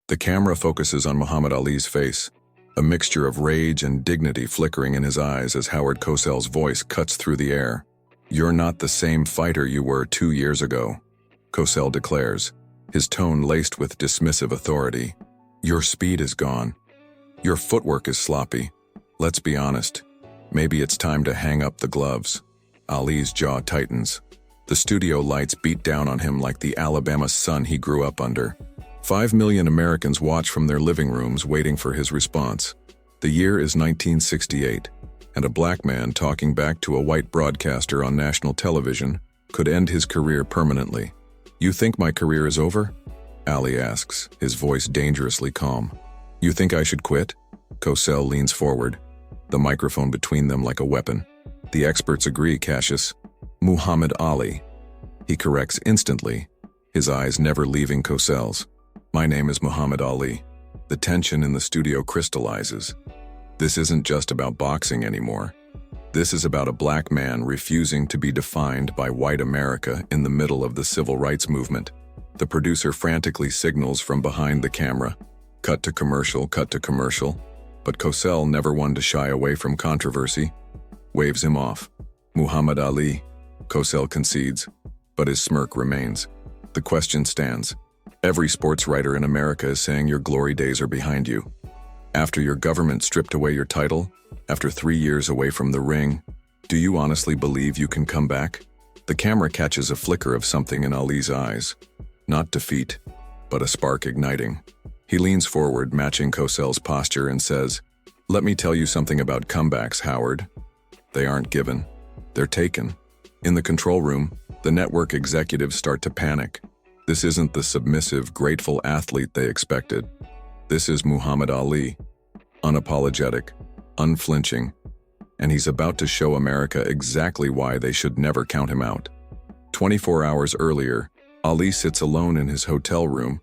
The camera focuses on Muhammad Ali's face, a mixture of rage and dignity flickering in his eyes as Howard Cosell's voice cuts through the air. "You're not the same fighter you were 2 years ago," Cosell declares, his tone laced with dismissive authority. "Your speed is gone. Your footwork is sloppy. Let's be honest. Maybe it's time to hang up the gloves." Ali's jaw tightens. The studio lights beat down on him like the Alabama sun he grew up under. 5 million Americans watch from their living rooms waiting for his response. The year is 1968, and a black man talking back to a white broadcaster on national television could end his career permanently. "You think my career is over?" Ali asks, his voice dangerously calm. "You think I should quit?" Cosell leans forward, the microphone between them like a weapon. "The experts agree, Cassius. Muhammad Ali." He corrects instantly, his eyes never leaving Cosell's. "My name is Muhammad Ali." The tension in the studio crystallizes. This isn't just about boxing anymore. This is about a black man refusing to be defined by white America in the middle of the civil rights movement. The producer frantically signals from behind the camera. Cut to commercial, but Cosell, never one to shy away from controversy, waves him off. "Muhammad Ali," Cosell concedes, but his smirk remains. The question stands. Every sports writer in America is saying your glory days are behind you. After your government stripped away your title, after 3 years away from the ring, do you honestly believe you can come back? The camera catches a flicker of something in Ali's eyes. Not defeat, but a spark igniting. He leans forward, matching Cosell's posture, and says, "Let me tell you something about comebacks, Howard. They aren't given. They're taken." In the control room, the network executives start to panic. This isn't the submissive, grateful athlete they expected. This is Muhammad Ali, unapologetic, unflinching, and he's about to show America exactly why they should never count him out. 24 hours earlier, Ali sits alone in his hotel room,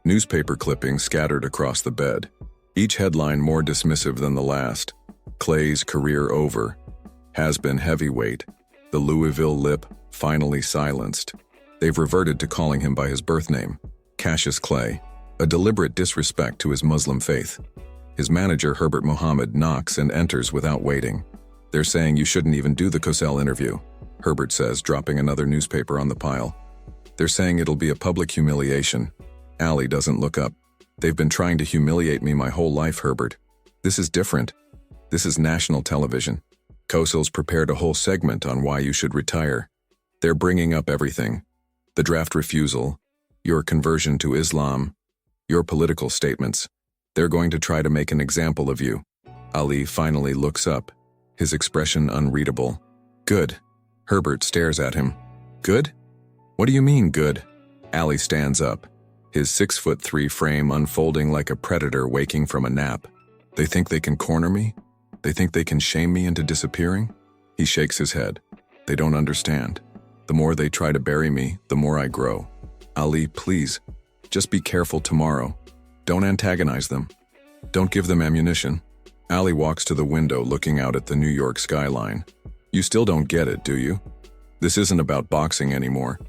newspaper clippings scattered across the bed, each headline more dismissive than the last. "Clay's career over. Has been heavyweight. The Louisville Lip finally silenced." They've reverted to calling him by his birth name, Cassius Clay, a deliberate disrespect to his Muslim faith. His manager, Herbert Mohammed, knocks and enters without waiting. "They're saying you shouldn't even do the Cosell interview," Herbert says, dropping another newspaper on the pile. "They're saying it'll be a public humiliation." Ali doesn't look up. "They've been trying to humiliate me my whole life, Herbert. This is different. This is national television. Cosell's prepared a whole segment on why you should retire. They're bringing up everything. The draft refusal, your conversion to Islam, your political statements. They're going to try to make an example of you." Ali finally looks up, his expression unreadable. "Good." Herbert stares at him. "Good? What do you mean, good?" Ali stands up, his 6'3" frame unfolding like a predator waking from a nap. "They think they can corner me? They think they can shame me into disappearing?" He shakes his head. "They don't understand. The more they try to bury me, the more I grow. Ali, please, just be careful tomorrow. Don't antagonize them. Don't give them ammunition." Ali walks to the window looking out at the New York skyline. "You still don't get it, do you? This isn't about boxing anymore.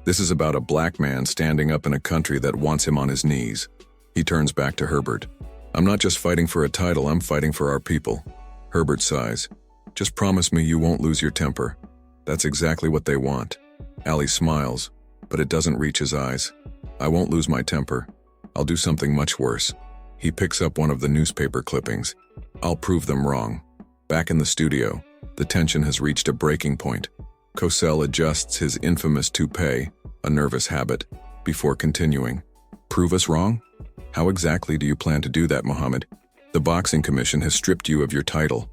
This is about a black man standing up in a country that wants him on his knees." He turns back to Herbert. "I'm not just fighting for a title, I'm fighting for our people." Herbert sighs. "Just promise me you won't lose your temper." That's exactly what they want. Ali smiles, but it doesn't reach his eyes. "I won't lose my temper. I'll do something much worse." He picks up one of the newspaper clippings. "I'll prove them wrong." Back in the studio, the tension has reached a breaking point. Cosell adjusts his infamous toupee, a nervous habit, before continuing. "Prove us wrong? How exactly do you plan to do that, Muhammad? The Boxing Commission has stripped you of your title.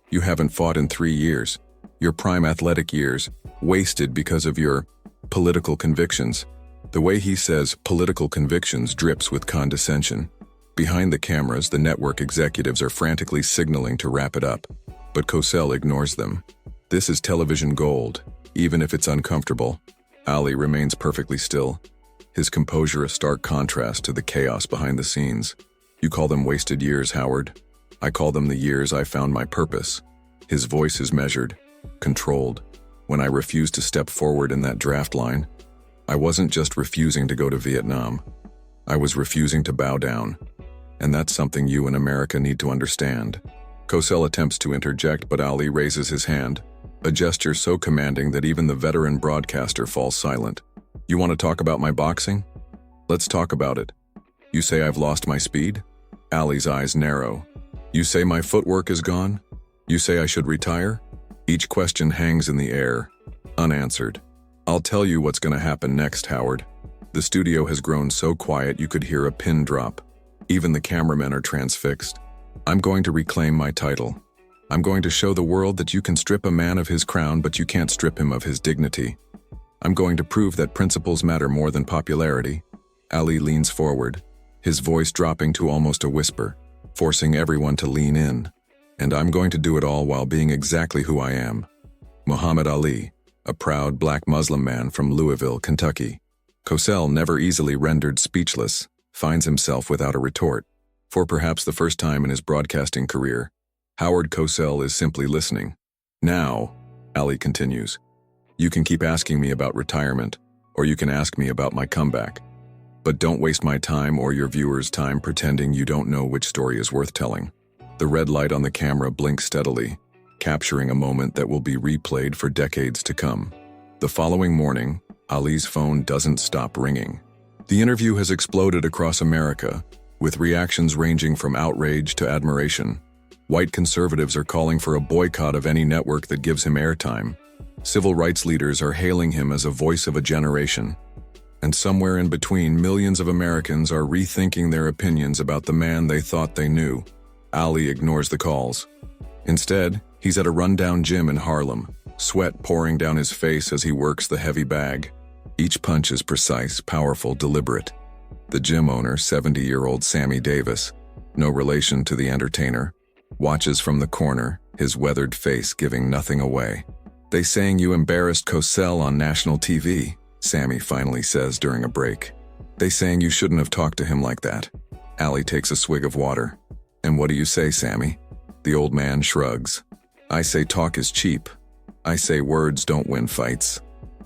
You haven't fought in 3 years. Your prime athletic years, wasted because of your political convictions." The way he says political convictions drips with condescension. Behind the cameras, the network executives are frantically signaling to wrap it up, but Cosell ignores them. This is television gold, even if it's uncomfortable. Ali remains perfectly still, his composure a stark contrast to the chaos behind the scenes. "You call them wasted years, Howard. I call them the years I found my purpose." His voice is measured, controlled. "When I refused to step forward in that draft line, I wasn't just refusing to go to Vietnam. I was refusing to bow down. And that's something you in America need to understand. Cosell attempts to interject, but Ali raises his hand, a gesture so commanding that even the veteran broadcaster falls silent. You want to talk about my boxing? Let's talk about it. You say I've lost my speed? Ali's eyes narrow. You say my footwork is gone? You say I should retire? Each question hangs in the air, unanswered. I'll tell you what's going to happen next, Howard. The studio has grown so quiet you could hear a pin drop. Even the cameramen are transfixed. I'm going to reclaim my title. I'm going to show the world that you can strip a man of his crown, but you can't strip him of his dignity. I'm going to prove that principles matter more than popularity. Ali leans forward, his voice dropping to almost a whisper, forcing everyone to lean in. And I'm going to do it all while being exactly who I am. Muhammad Ali, a proud black Muslim man from Louisville, Kentucky. Cosell, never easily rendered speechless, finds himself without a retort. For perhaps the first time in his broadcasting career, Howard Cosell is simply listening. Now, Ali continues, you can keep asking me about retirement, or you can ask me about my comeback. But don't waste my time or your viewers' time pretending you don't know which story is worth telling. The red light on the camera blinks steadily, capturing a moment that will be replayed for decades to come. The following morning, Ali's phone doesn't stop ringing. The interview has exploded across America, with reactions ranging from outrage to admiration. White conservatives are calling for a boycott of any network that gives him airtime. Civil rights leaders are hailing him as a voice of a generation. And somewhere in between, millions of Americans are rethinking their opinions about the man they thought they knew. Ali ignores the calls. Instead, he's at a rundown gym in Harlem, sweat pouring down his face as he works the heavy bag. Each punch is precise, powerful, deliberate. The gym owner, 70-year-old Sammy Davis, no relation to the entertainer, watches from the corner, his weathered face giving nothing away. They saying you embarrassed Cosell on national TV, Sammy finally says during a break. They saying you shouldn't have talked to him like that. Ali takes a swig of water. And what do you say, Sammy? The old man shrugs. I say talk is cheap. I say words don't win fights.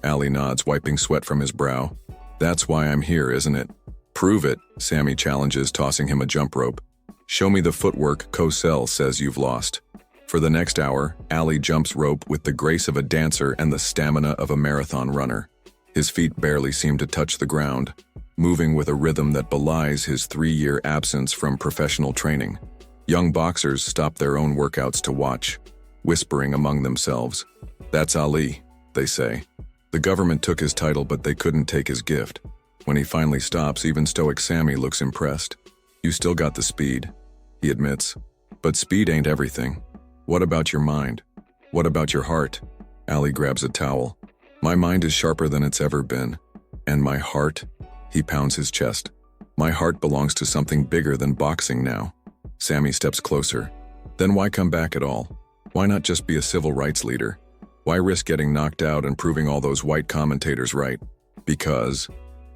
Ali nods, wiping sweat from his brow. That's why I'm here, isn't it? Prove it, Sammy challenges, tossing him a jump rope. Show me the footwork Cosell says you've lost. For the next hour, Ali jumps rope with the grace of a dancer and the stamina of a marathon runner. His feet barely seem to touch the ground, moving with a rhythm that belies his 3-year absence from professional training. Young boxers stop their own workouts to watch, whispering among themselves. That's Ali, they say. The government took his title, but they couldn't take his gift. When he finally stops, even stoic Sammy looks impressed. You still got the speed, he admits. But speed ain't everything. What about your mind? What about your heart? Ali grabs a towel. My mind is sharper than it's ever been. And my heart? He pounds his chest. My heart belongs to something bigger than boxing now. Sammy steps closer. Then why come back at all? Why not just be a civil rights leader? Why risk getting knocked out and proving all those white commentators right? Because,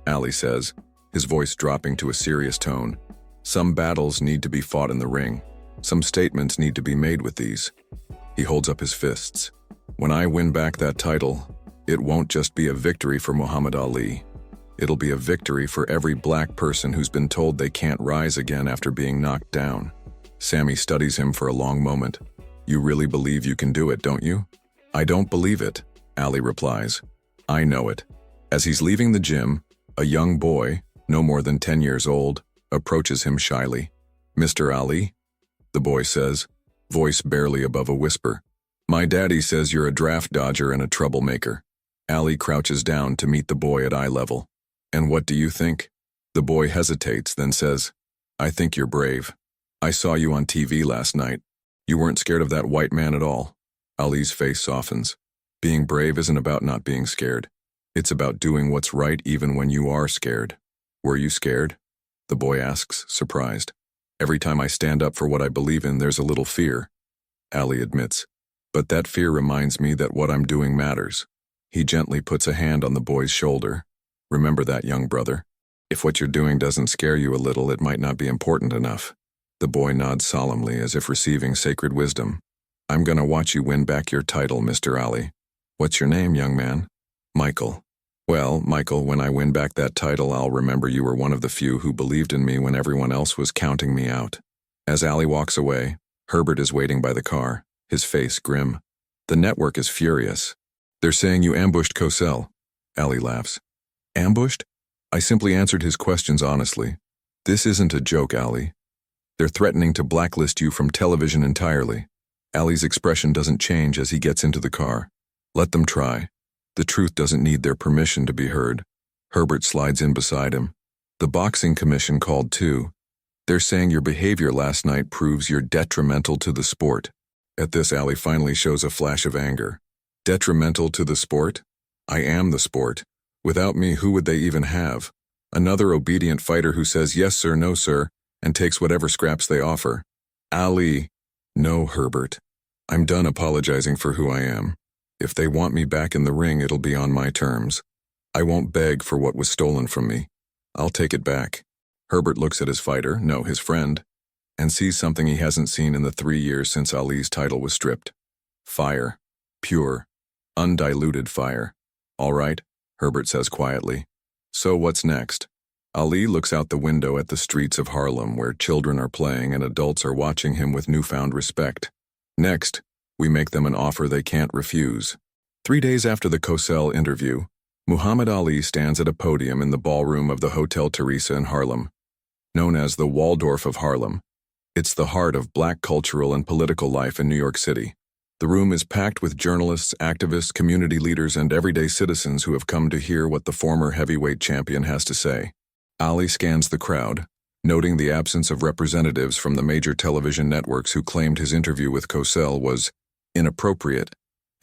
Ali says, his voice dropping to a serious tone, some battles need to be fought in the ring. Some statements need to be made with these. He holds up his fists. When I win back that title, it won't just be a victory for Muhammad Ali. It'll be a victory for every black person who's been told they can't rise again after being knocked down. Sammy studies him for a long moment. You really believe you can do it, don't you? I don't believe it, Ali replies. I know it. As he's leaving the gym, a young boy, no more than 10 years old, approaches him shyly. Mr. Ali? The boy says, voice barely above a whisper. My daddy says you're a draft dodger and a troublemaker. Ali crouches down to meet the boy at eye level. And what do you think? The boy hesitates, then says, I think you're brave. I saw you on TV last night. You weren't scared of that white man at all. Ali's face softens. Being brave isn't about not being scared. It's about doing what's right even when you are scared. Were you scared? The boy asks, surprised. Every time I stand up for what I believe in, there's a little fear. Ali admits. But that fear reminds me that what I'm doing matters. He gently puts a hand on the boy's shoulder. Remember that, young brother. If what you're doing doesn't scare you a little, it might not be important enough. The boy nods solemnly as if receiving sacred wisdom. I'm gonna watch you win back your title, Mr. Ali. What's your name, young man? Michael. Well, Michael, when I win back that title, I'll remember you were one of the few who believed in me when everyone else was counting me out. As Ali walks away, Herbert is waiting by the car, his face grim. The network is furious. They're saying you ambushed Cosell. Ali laughs. Ambushed? I simply answered his questions honestly. This isn't a joke, Ali. They're threatening to blacklist you from television entirely. Ali's expression doesn't change as he gets into the car. Let them try. The truth doesn't need their permission to be heard. Herbert slides in beside him. The boxing commission called too. They're saying your behavior last night proves you're detrimental to the sport. At this, Ali finally shows a flash of anger. Detrimental to the sport? I am the sport. Without me, who would they even have? Another obedient fighter who says yes sir, no sir, and takes whatever scraps they offer. Ali. No, Herbert. I'm done apologizing for who I am. If they want me back in the ring, it'll be on my terms. I won't beg for what was stolen from me. I'll take it back. Herbert looks at his fighter, no, his friend, and sees something he hasn't seen in the 3 years since Ali's title was stripped. Fire. Pure, undiluted fire. All right, Herbert says quietly. So what's next? Ali looks out the window at the streets of Harlem where children are playing and adults are watching him with newfound respect. Next, we make them an offer they can't refuse. 3 days after the Cosell interview, Muhammad Ali stands at a podium in the ballroom of the Hotel Teresa in Harlem. Known as the Waldorf of Harlem, it's the heart of black cultural and political life in New York City. The room is packed with journalists, activists, community leaders, and everyday citizens who have come to hear what the former heavyweight champion has to say. Ali scans the crowd, noting the absence of representatives from the major television networks who claimed his interview with Cosell was inappropriate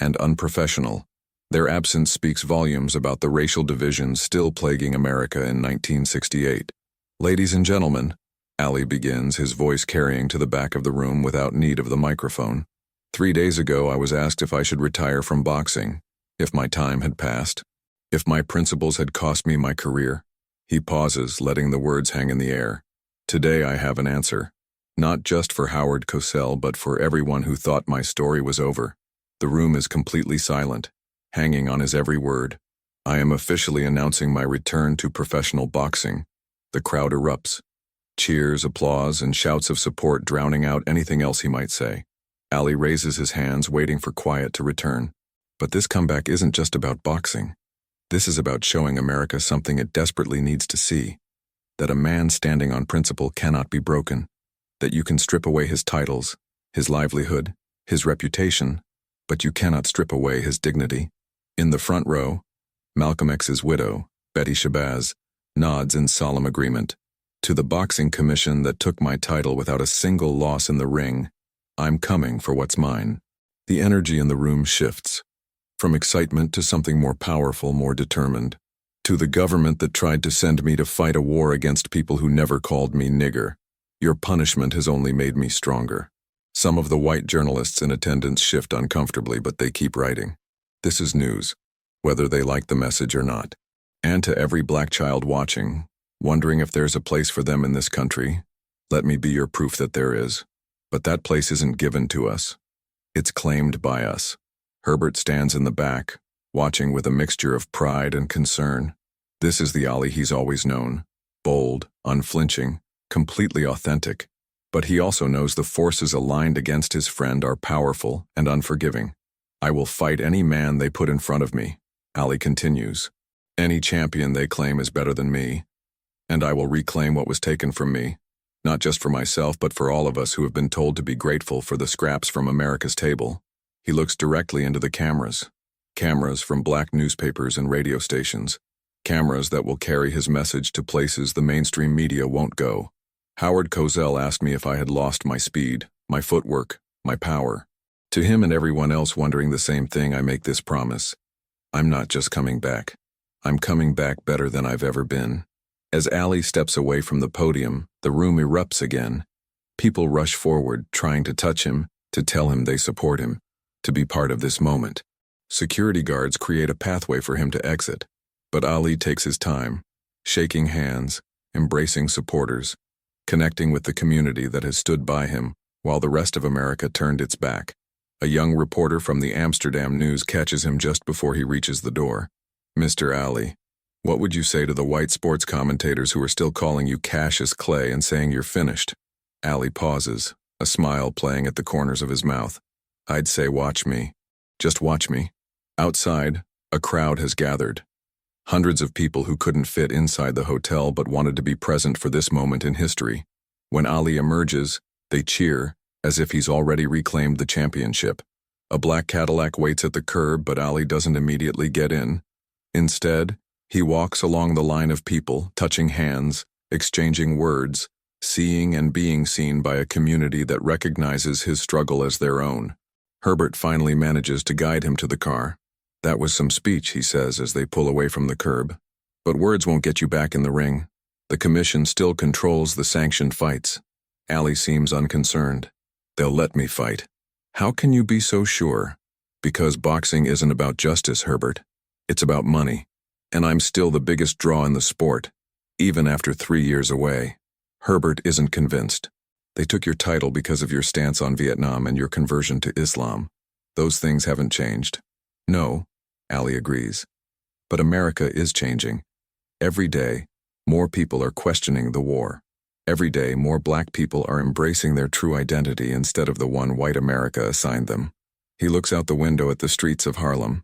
and unprofessional. Their absence speaks volumes about the racial divisions still plaguing America in 1968. Ladies and gentlemen, Ali begins, his voice carrying to the back of the room without need of the microphone. 3 days ago, I was asked if I should retire from boxing, if my time had passed, if my principles had cost me my career. He pauses, letting the words hang in the air. Today I have an answer. Not just for Howard Cosell, but for everyone who thought my story was over. The room is completely silent, hanging on his every word. I am officially announcing my return to professional boxing. The crowd erupts. Cheers, applause, and shouts of support drowning out anything else he might say. Ali raises his hands, waiting for quiet to return. But this comeback isn't just about boxing. This is about showing America something it desperately needs to see. That a man standing on principle cannot be broken. That you can strip away his titles, his livelihood, his reputation, but you cannot strip away his dignity. In the front row, Malcolm X's widow, Betty Shabazz, nods in solemn agreement. To the boxing commission that took my title without a single loss in the ring, I'm coming for what's mine. The energy in the room shifts. From excitement to something more powerful, more determined. To the government that tried to send me to fight a war against people who never called me nigger. Your punishment has only made me stronger. Some of the white journalists in attendance shift uncomfortably, but they keep writing. This is news, whether they like the message or not. And to every black child watching, wondering if there's a place for them in this country, let me be your proof that there is. But that place isn't given to us. It's claimed by us. Herbert stands in the back, watching with a mixture of pride and concern. This is the Ali he's always known. Bold, unflinching, completely authentic. But he also knows the forces aligned against his friend are powerful and unforgiving. I will fight any man they put in front of me, Ali continues. Any champion they claim is better than me. And I will reclaim what was taken from me. Not just for myself, but for all of us who have been told to be grateful for the scraps from America's table. He looks directly into the cameras. Cameras from black newspapers and radio stations. Cameras that will carry his message to places the mainstream media won't go. Howard Cosell asked me if I had lost my speed, my footwork, my power. To him and everyone else wondering the same thing, I make this promise. I'm not just coming back. I'm coming back better than I've ever been. As Ali steps away from the podium, the room erupts again. People rush forward, trying to touch him, to tell him they support him, to be part of this moment. Security guards create a pathway for him to exit, but Ali takes his time, shaking hands, embracing supporters, connecting with the community that has stood by him while the rest of America turned its back. A young reporter from the Amsterdam News catches him just before he reaches the door. Mr. Ali, what would you say to the white sports commentators who are still calling you Cassius Clay and saying you're finished? Ali pauses, a smile playing at the corners of his mouth. I'd say watch me. Just watch me. Outside, a crowd has gathered. Hundreds of people who couldn't fit inside the hotel but wanted to be present for this moment in history. When Ali emerges, they cheer, as if he's already reclaimed the championship. A black Cadillac waits at the curb, but Ali doesn't immediately get in. Instead, he walks along the line of people, touching hands, exchanging words, seeing and being seen by a community that recognizes his struggle as their own. Herbert finally manages to guide him to the car. That was some speech, he says as they pull away from the curb. But words won't get you back in the ring. The commission still controls the sanctioned fights. Ali seems unconcerned. They'll let me fight. How can you be so sure? Because boxing isn't about justice, Herbert. It's about money. And I'm still the biggest draw in the sport, even after 3 years away. Herbert isn't convinced. They took your title because of your stance on Vietnam and your conversion to Islam. Those things haven't changed. No, Ali agrees. But America is changing. Every day, more people are questioning the war. Every day, more black people are embracing their true identity instead of the one white America assigned them. He looks out the window at the streets of Harlem,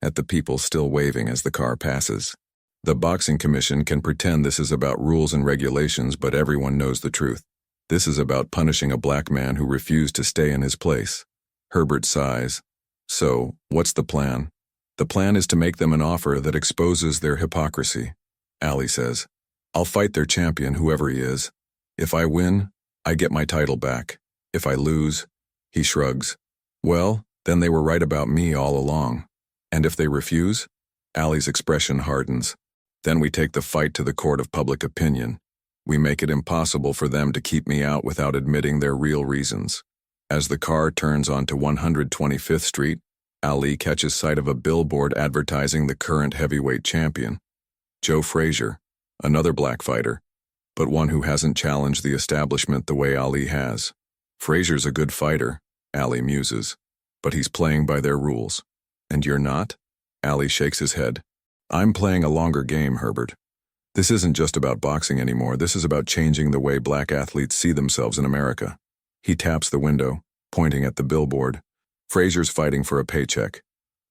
at the people still waving as the car passes. The Boxing Commission can pretend this is about rules and regulations, but everyone knows the truth. This is about punishing a black man who refused to stay in his place. Herbert sighs. So, what's the plan? The plan is to make them an offer that exposes their hypocrisy. Ali says, I'll fight their champion, whoever he is. If I win, I get my title back. If I lose, he shrugs. Well, then they were right about me all along. And if they refuse? Ali's expression hardens. Then we take the fight to the court of public opinion. We make it impossible for them to keep me out without admitting their real reasons. As the car turns onto 125th Street, Ali catches sight of a billboard advertising the current heavyweight champion, Joe Frazier, another black fighter, but one who hasn't challenged the establishment the way Ali has. Frazier's a good fighter, Ali muses, but he's playing by their rules. And you're not? Ali shakes his head. I'm playing a longer game, Herbert. This isn't just about boxing anymore. This is about changing the way black athletes see themselves in America. He taps the window, pointing at the billboard. Frazier's fighting for a paycheck.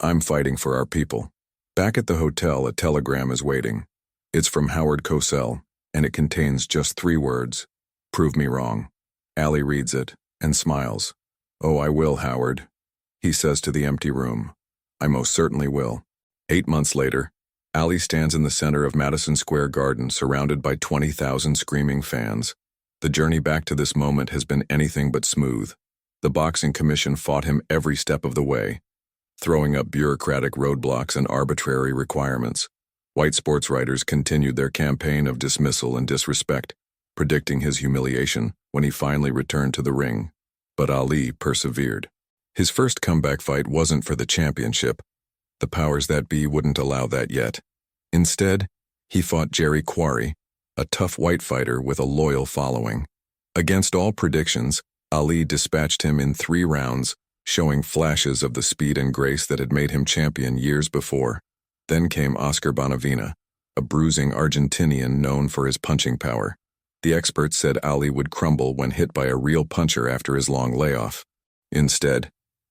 I'm fighting for our people. Back at the hotel, a telegram is waiting. It's from Howard Cosell, and it contains just 3 words. Prove me wrong. Ali reads it and smiles. Oh, I will, Howard, he says to the empty room. I most certainly will. 8 months later, Ali stands in the center of Madison Square Garden, surrounded by 20,000 screaming fans. The journey back to this moment has been anything but smooth. The Boxing Commission fought him every step of the way, throwing up bureaucratic roadblocks and arbitrary requirements. White sports writers continued their campaign of dismissal and disrespect, predicting his humiliation when he finally returned to the ring. But Ali persevered. His first comeback fight wasn't for the championship. The powers that be wouldn't allow that yet. Instead, he fought Jerry Quarry, a tough white fighter with a loyal following. Against all predictions, Ali dispatched him in 3 rounds, showing flashes of the speed and grace that had made him champion years before. Then came Oscar Bonavena, a bruising Argentinian known for his punching power. The experts said Ali would crumble when hit by a real puncher after his long layoff. Instead,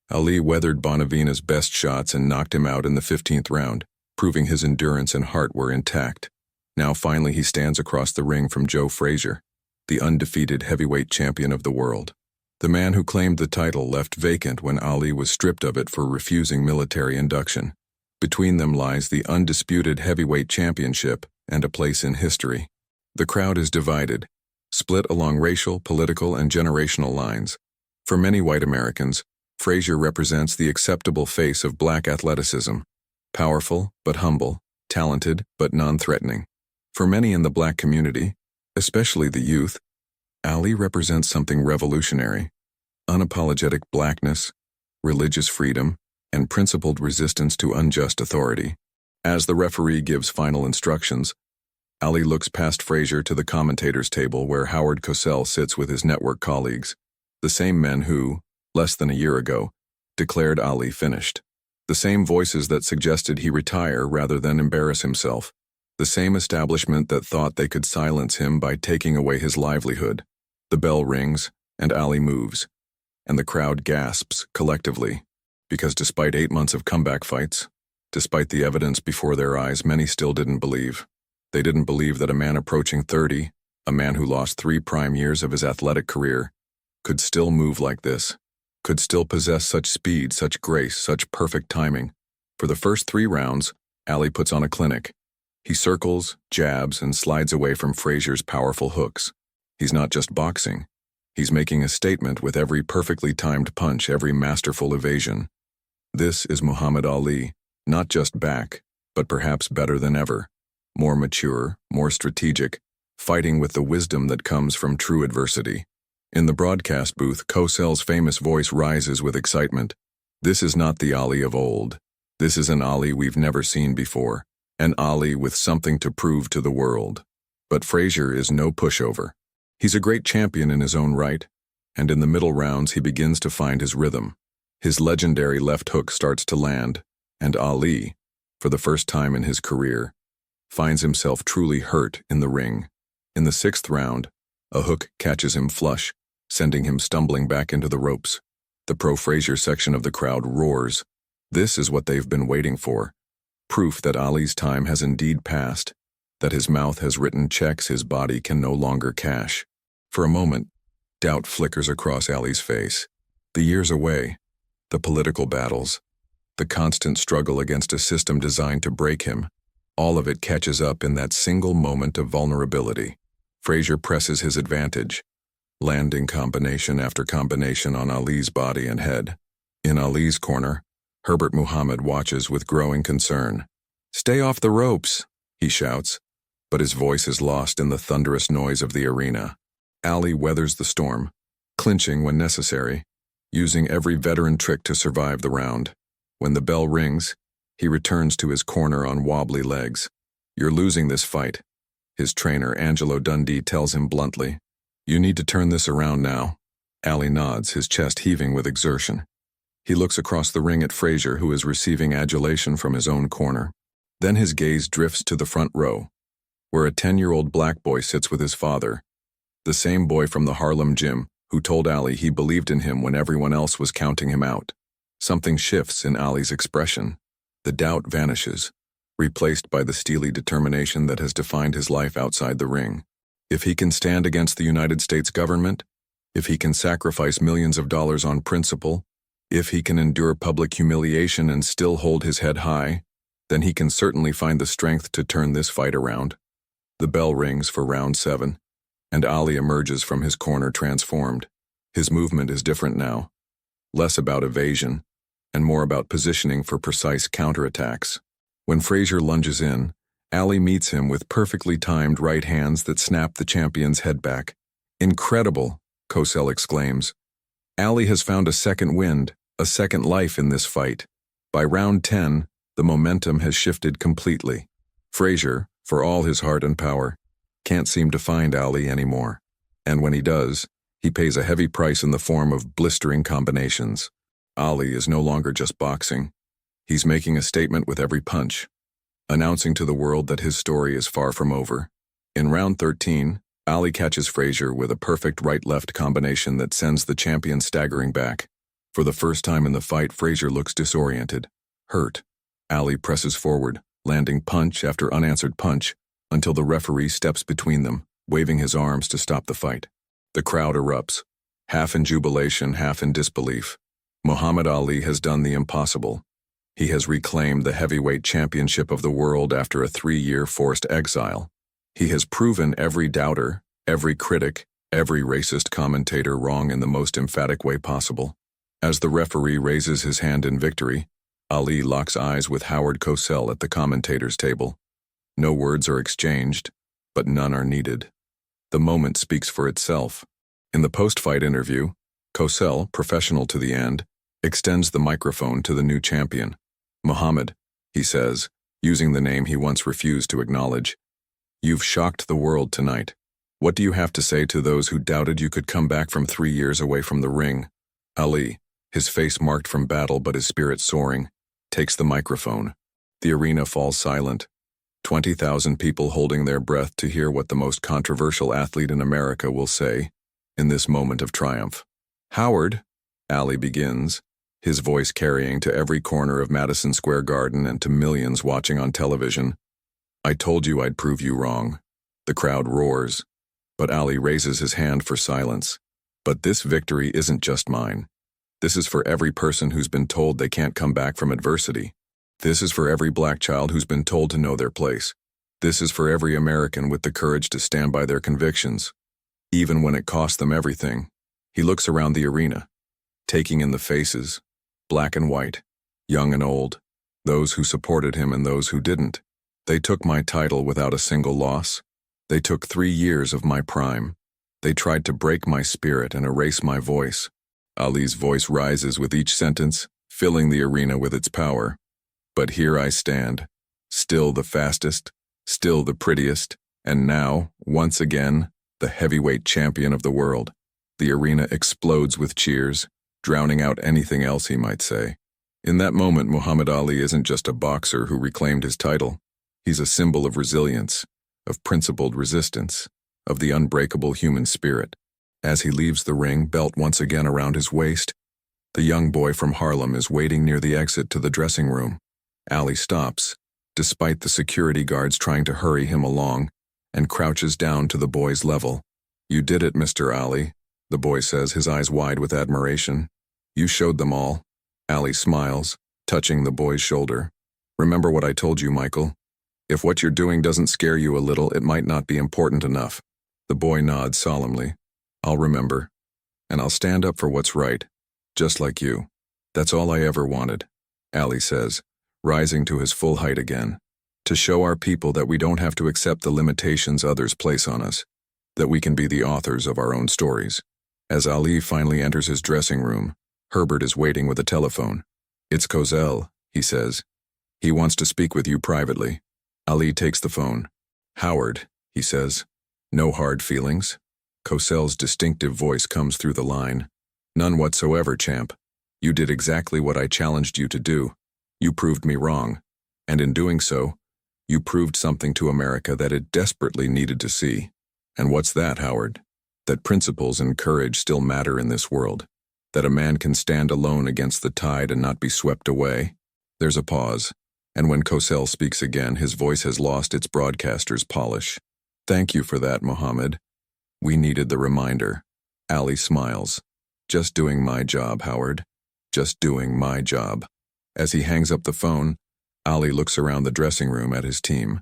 Ali weathered Bonavena's best shots and knocked him out in the 15th round, proving his endurance and heart were intact. Now finally he stands across the ring from Joe Frazier, the undefeated heavyweight champion of the world. The man who claimed the title left vacant when Ali was stripped of it for refusing military induction. Between them lies the undisputed heavyweight championship and a place in history. The crowd is divided, split along racial, political, and generational lines. For many white Americans, Frazier represents the acceptable face of black athleticism, powerful but humble, talented but non-threatening. For many in the black community, especially the youth, Ali represents something revolutionary: unapologetic blackness, religious freedom, and principled resistance to unjust authority. As the referee gives final instructions, Ali looks past Frazier to the commentators' table where Howard Cosell sits with his network colleagues, the same men who, less than a year ago, declared Ali finished. The same voices that suggested he retire rather than embarrass himself. The same establishment that thought they could silence him by taking away his livelihood. The bell rings, and Ali moves. And the crowd gasps collectively, because despite 8 months of comeback fights, despite the evidence before their eyes, many still didn't believe. They didn't believe that a man approaching 30, a man who lost 3 prime years of his athletic career, could still move like this, could still possess such speed, such grace, such perfect timing. For the first 3 rounds, Ali puts on a clinic. He circles, jabs, and slides away from Frazier's powerful hooks. He's not just boxing. He's making a statement with every perfectly timed punch, every masterful evasion. This is Muhammad Ali, not just back, but perhaps better than ever. More mature, more strategic, fighting with the wisdom that comes from true adversity. In the broadcast booth, Cosell's famous voice rises with excitement. This is not the Ali of old. This is an Ali we've never seen before, an Ali with something to prove to the world. But Frazier is no pushover. He's a great champion in his own right, and in the middle rounds he begins to find his rhythm. His legendary left hook starts to land, and Ali, for the first time in his career, finds himself truly hurt in the ring. In the 6th round, a hook catches him flush, sending him stumbling back into the ropes. The pro-Frazier section of the crowd roars. This is what they've been waiting for. Proof that Ali's time has indeed passed, that his mouth has written checks his body can no longer cash. For a moment, doubt flickers across Ali's face. The years away, the political battles, the constant struggle against a system designed to break him, all of it catches up in that single moment of vulnerability. Frazier presses his advantage, landing combination after combination on Ali's body and head. In Ali's corner, Herbert Muhammad watches with growing concern. "Stay off the ropes," he shouts, but his voice is lost in the thunderous noise of the arena. Ali weathers the storm, clinching when necessary, using every veteran trick to survive the round. When the bell rings, he returns to his corner on wobbly legs. "You're losing this fight," his trainer Angelo Dundee tells him bluntly. "You need to turn this around now." Ali nods, his chest heaving with exertion. He looks across the ring at Frazier, who is receiving adulation from his own corner. Then his gaze drifts to the front row, where a 10-year-old black boy sits with his father, the same boy from the Harlem gym who told Ali he believed in him when everyone else was counting him out. Something shifts in Ali's expression. The doubt vanishes, replaced by the steely determination that has defined his life outside the ring. If he can stand against the United States government, if he can sacrifice millions of dollars on principle, if he can endure public humiliation and still hold his head high, then he can certainly find the strength to turn this fight around. The bell rings for round 7, and Ali emerges from his corner transformed. His movement is different now, less about evasion, and more about positioning for precise counterattacks. When Frazier lunges in, Ali meets him with perfectly timed right hands that snap the champion's head back. "Incredible," Cosell exclaims. Ali has found a second wind, a second life in this fight. By round 10, the momentum has shifted completely. Frazier, for all his heart and power, can't seem to find Ali anymore. And when he does, he pays a heavy price in the form of blistering combinations. Ali is no longer just boxing. He's making a statement with every punch, announcing to the world that his story is far from over. In round 13, Ali catches Frazier with a perfect right-left combination that sends the champion staggering back. For the first time in the fight, Frazier looks disoriented, hurt. Ali presses forward, landing punch after unanswered punch, until the referee steps between them, waving his arms to stop the fight. The crowd erupts, half in jubilation, half in disbelief. Muhammad Ali has done the impossible. He has reclaimed the heavyweight championship of the world after a 3-year forced exile. He has proven every doubter, every critic, every racist commentator wrong in the most emphatic way possible. As the referee raises his hand in victory, Ali locks eyes with Howard Cosell at the commentators' table. No words are exchanged, but none are needed. The moment speaks for itself. In the post-fight interview, Cosell, professional to the end, extends the microphone to the new champion. "Muhammad," he says, using the name he once refused to acknowledge, "you've shocked the world tonight. What do you have to say to those who doubted you could come back from 3 years away from the ring?" Ali, his face marked from battle but his spirit soaring, takes the microphone. The arena falls silent. 20,000 people holding their breath to hear what the most controversial athlete in America will say in this moment of triumph. "Howard," Ali begins, his voice carrying to every corner of Madison Square Garden and to millions watching on television. "I told you I'd prove you wrong." The crowd roars, but Ali raises his hand for silence. "But this victory isn't just mine. This is for every person who's been told they can't come back from adversity. This is for every black child who's been told to know their place. This is for every American with the courage to stand by their convictions, even when it costs them everything." He looks around the arena, taking in the faces, black and white, young and old, those who supported him and those who didn't. "They took my title without a single loss. They took 3 years of my prime. They tried to break my spirit and erase my voice." Ali's voice rises with each sentence, filling the arena with its power. "But here I stand, still the fastest, still the prettiest, and now, once again, the heavyweight champion of the world." The arena explodes with cheers, drowning out anything else he might say. In that moment, Muhammad Ali isn't just a boxer who reclaimed his title. He's a symbol of resilience, of principled resistance, of the unbreakable human spirit. As he leaves the ring, belt once again around his waist, the young boy from Harlem is waiting near the exit to the dressing room. Ali stops, despite the security guards trying to hurry him along, and crouches down to the boy's level. "You did it, Mr. Ali," the boy says, his eyes wide with admiration. "You showed them all." Ali smiles, touching the boy's shoulder. "Remember what I told you, Michael. If what you're doing doesn't scare you a little, it might not be important enough." The boy nods solemnly. "I'll remember, and I'll stand up for what's right, just like you. That's all I ever wanted," Ali says, rising to his full height again. "To show our people that we don't have to accept the limitations others place on us, that we can be the authors of our own stories." As Ali finally enters his dressing room, Herbert is waiting with a telephone. "It's Cosell," he says. "He wants to speak with you privately." Ali takes the phone. "Howard," he says. "No hard feelings?" Cosell's distinctive voice comes through the line. "None whatsoever, champ. You did exactly what I challenged you to do. You proved me wrong. And in doing so, you proved something to America that it desperately needed to see. And what's that, Howard? That principles and courage still matter in this world. That a man can stand alone against the tide and not be swept away." There's a pause, and when Cosell speaks again, his voice has lost its broadcaster's polish. "Thank you for that, Mohammed. We needed the reminder." Ali smiles. "Just doing my job, Howard. Just doing my job." As he hangs up the phone, Ali looks around the dressing room at his team,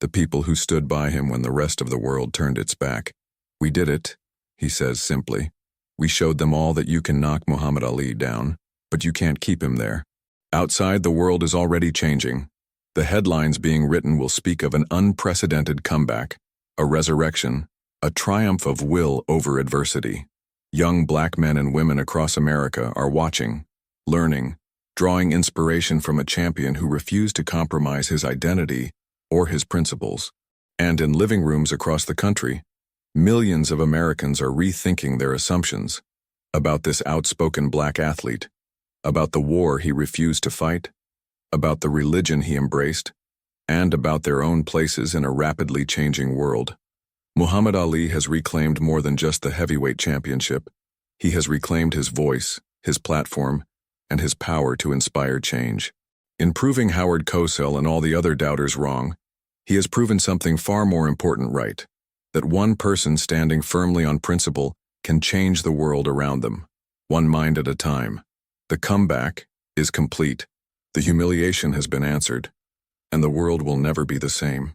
the people who stood by him when the rest of the world turned its back. "We did it," he says simply. "We showed them all that you can knock Muhammad Ali down, but you can't keep him there." Outside, the world is already changing. The headlines being written will speak of an unprecedented comeback, a resurrection, a triumph of will over adversity. Young black men and women across America are watching, learning, drawing inspiration from a champion who refused to compromise his identity or his principles. And in living rooms across the country, millions of Americans are rethinking their assumptions about this outspoken black athlete, about the war he refused to fight, about the religion he embraced, and about their own places in a rapidly changing world. Muhammad Ali has reclaimed more than just the heavyweight championship. He has reclaimed his voice, his platform, and his power to inspire change. In proving Howard Cosell and all the other doubters wrong, he has proven something far more important right, that one person standing firmly on principle can change the world around them, one mind at a time. The comeback is complete. The humiliation has been answered, and the world will never be the same.